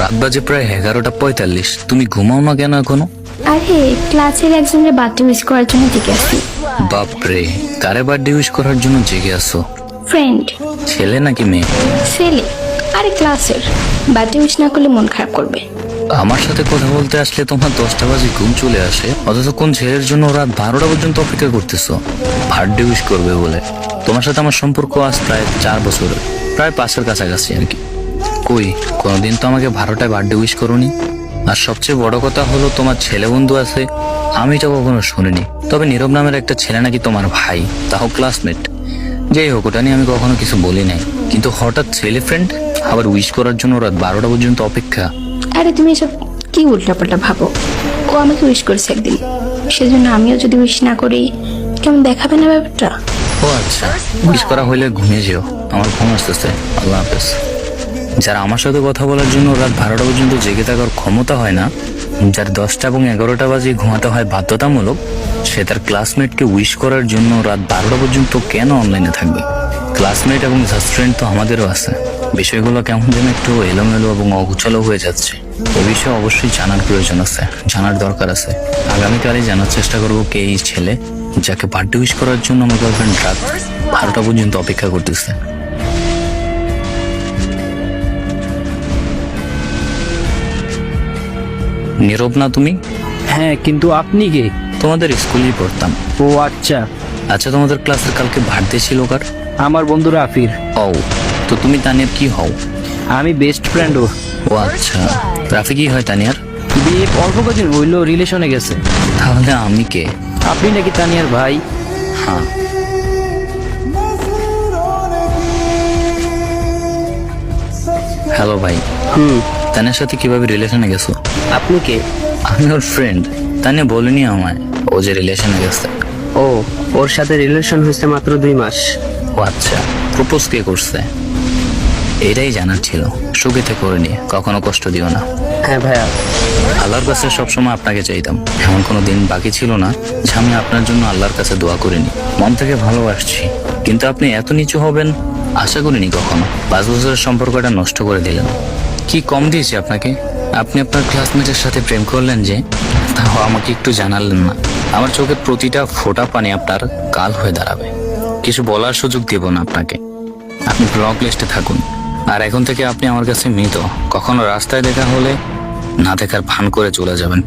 রাত বাজে প্রায় 11:45। তুমি ঘুমাও না কেন এখনো? আরে ক্লাসের একজনের বার্থডে উইশ করার জন্য জেগে আছি। বাপরে, কারে বার্থডে উইশ করার জন্য জেগে আসো? ফ্রেন্ড। ছেলে নাকি মেয়ে? ছেলে। আরে ক্লাসের বার্থডে উইশ না করলে মন খারাপ করবে। আমার সাথে কথা বলতে আসলে তোমার 10টা বাজে ঘুম চলে আসে, অথচ কোন ছেলের জন্য রাত 12টা পর্যন্ত অপেক্ষা করতেছো বার্থডে উইশ করবে বলে? তোমার সাথে আমার সম্পর্ক আজ প্রায় 4 বছরের, প্রায় 5-এর কাছাকাছি আর কি। কই কোনোদিন তো আমাকে 12টায় বার্থডে উইশ করোনি। আর সবচেয়ে বড় কথা হলো তোমার ছেলে বন্ধু আছে, আমি তো কখনো শুনিনি। তবে নীরব নামের একটা ছেলে নাকি তোমার ভাই, তাও ক্লাসমেট। যাই হোক, ওটা নিয়ে আমি কখনো কিছু বলি নাই, কিন্তু হঠাৎ ছেলে ফ্রেন্ড আবার উইশ করার জন্য রাত 12টা পর্যন্ত অপেক্ষা। আরে তুমি এসব কি উল্টাপাল্টা ভাবো? ও আমাকে উইশ করেছে একদিন, সেজন্য আমিও যদি উইশ না করি কেমন দেখাবে না ব্যাপারটা? ও আচ্ছা, উইশ করা হইলে ঘুমিয়ে যেও, আমার ঘুম আসতেছে। আল্লাহ হাফেজ। যারা আমার সাথে কথা বলার জন্য রাত 12টা পর্যন্ত জেগে থাকার ক্ষমতা হয় না, যার 10টা এবং 11টা বাজে ঘুমাতে হয় বাধ্যতামূলক, সে তার ক্লাসমেটকে উইশ করার জন্য রাত 12টা পর্যন্ত কেন অনলাইনে থাকবে? ক্লাসমেট এবং জাস্ট ফ্রেন্ড তো আমাদেরও আছে। বিষয়গুলো কেমন যেন একটু এলোমেলো এবং অগুছালো হয়ে যাচ্ছে। এ বিষয়ে অবশ্যই জানার প্রয়োজন আছে, জানার দরকার আছে। আগামীকালই জানার চেষ্টা করবো কে এই ছেলে যাকে বার্থডে উইশ করার জন্য আমার গার্লফ্রেন্ড রাত 12টা পর্যন্ত অপেক্ষা করতেছে। নীরব না তুমি? হ্যাঁ, কিন্তু আপনি কে? তোমাদের স্কুলেই পড়তাম। ও আচ্ছা। আচ্ছা, তোমাদের ক্লাসের কালকে বার্থডে ছিল কার? আমার বন্ধু রাফির। ও, তো তুমি তানিয়ার কি হও? আমি বেস্ট ফ্রেন্ড। ও আচ্ছা, রাফি কি হয় তানিয়ার? বিয়ে অল্প কদিন হইল, রিলেশনে গেছে। তাহলে আমি কে? আপনি নাকি তানিয়ার ভাই? হ্যাঁ। হ্যালো ভাই। তানিয়ার সাথে কিভাবে রিলেশনে গেছো? আপনি কে? আমি ওর ফ্রেন্ড। তানিয়া বলেনি আমায় ও যে রিলেশনে গেছে। ও, ওর সাথে রিলেশন হয়েছে মাত্র 2 মাস। ও আচ্ছা, প্রপোজ কে করছে? এটাই জানার ছিল। সুখেতে করে নিয়ে কখনো কষ্ট দিও না। হ্যাঁ ভাইয়া। আল্লাহর কাছে সবসময় আপনাকে চাইতাম। এমন কোনো দিন বাকি ছিল না যে আমি আপনার জন্য আল্লাহর কাছে দোয়া করিনি। মন থেকে ভালোবাসছি, কিন্তু আপনি এত নিচু হবেন আশা করিনি কখনো। 5 বছরের সম্পর্কটা নষ্ট করে দিলেন। কি কম দিয়েছি আপনাকে? আপনি আপনার ক্লাসমেটের সাথে প্রেম করলেন যে, তাও আমাকে একটু জানালেন না। আমার চোখের প্রতিটা ফোঁটা পানি আপনার কাল হয়ে দাঁড়াবে। কিছু বলার সুযোগ দেব না আপনাকে। আপনি ব্লক লিস্টে থাকুন। আর এখন থেকে আপনি আমার কাছে মৃত। কখনো রাস্তায় দেখা হলে না দেখার ভান করে চলে যাবেন।